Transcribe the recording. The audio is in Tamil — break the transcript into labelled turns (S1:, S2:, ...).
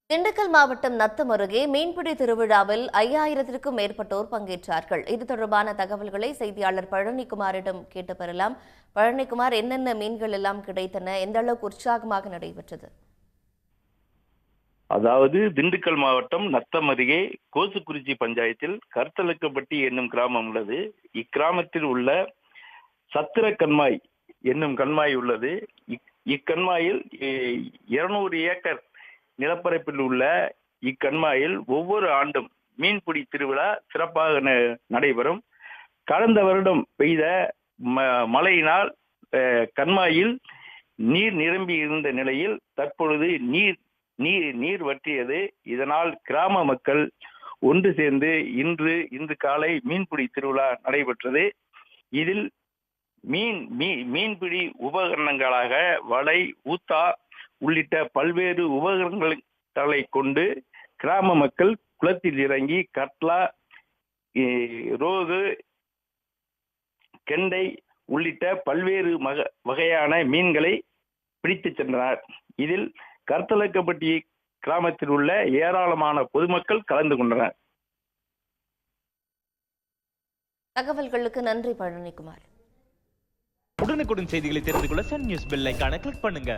S1: திண்டுக்கல் மாவட்டம் நத்தம் அருகே மீன்பிடி திருவிழாவில் 5000க்கும் மேற்பட்டோர் பங்கேற்றார்கள். இது தொடர்பான தகவல்களை செய்தியாளர் பழனிக்குமாரிடம் கேட்டு பெறலாம். பழனிக்குமார், என்னென்ன மீன்கள் எல்லாம் கிடைத்தன? எந்த அளவுக்கு உற்சாகமாக நடைபெற்றது?
S2: அதாவது திண்டுக்கல் மாவட்டம் நத்தம் அருகே கோசுக்குறிச்சி பஞ்சாயத்தில் கருத்தலக்கப்பட்டி என்னும் கிராமம் உள்ளது. இக்கிராமத்தில் உள்ள சத்திர கண்மாய் என்னும் கண்மாய் உள்ளது. இக்கண்மாயில் 200 ஏக்கர் நிலப்பரப்பில் உள்ள இக்கண்மாயில் ஒவ்வொரு ஆண்டும் மீன்பிடி திருவிழா சிறப்பாக நடைபெறும். கடந்த வருடம் பெய்த மழையினால் கண்மாயில் நீர் நிரம்பி இருந்த நிலையில் தற்பொழுது நீர் வற்றியது. இதனால் கிராம மக்கள் ஒன்று சேர்ந்து இன்று காலை மீன்பிடி திருவிழா நடைபெற்றது. இதில் மீன்பிடி உபகரணங்களாக வலை, ஊத்தா உள்ளிட்ட பல்வேறு உபகரணங்களை கொண்டு கிராம மக்கள் குளத்தில் இறங்கி கட்லா, ரோகு, கெண்டை உள்ளிட்ட பல்வேறு வகையான மீன்களை பிடித்து சென்றனர். இதில் கருத்தலக்கப்பட்டி கிராமத்தில் உள்ள ஏராளமான பொதுமக்கள் கலந்து கொண்டனர்.
S1: தகவல்களுக்கு நன்றி பழனிக்குமார்.
S3: உடனுக்குடன் செய்திகளை தெரிந்து கொள்ள சன் நியூஸ் பெல் ஐகானை கிளிக் பண்ணுங்க.